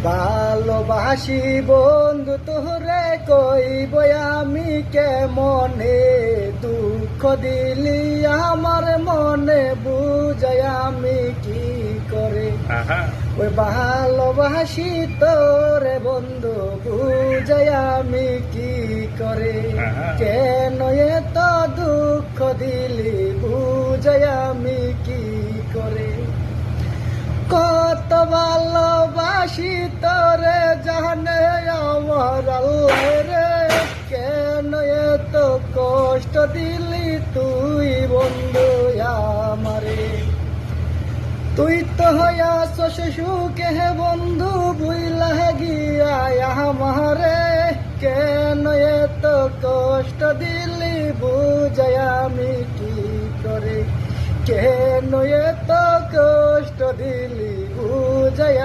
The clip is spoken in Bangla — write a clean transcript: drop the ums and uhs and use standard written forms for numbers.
ভালোবাসি বন্ধু তোরে কইব আমি কেমনে, দুঃখ দিলি আমার মনে বুঝাই আমি কি করে। ওই ভালোবাসি তোরে বন্ধু বুঝাই আমি কি করে। কেন এত দুঃখ দিলি বুঝাই আমি কি করে। কত ভালোবাসি তোরে জানে আমার আল্লাহ রে, কেন এত কষ্ট দিলি তুই বন্ধু আমারে। তুই তো হইয়াছ সুখে হে বন্ধু বুইলা গিয়া আমারে, কেন এত কষ্ট দিলি বুঝাই আমি কি করে। কেন এত কষ্ট দিলি বুঝাই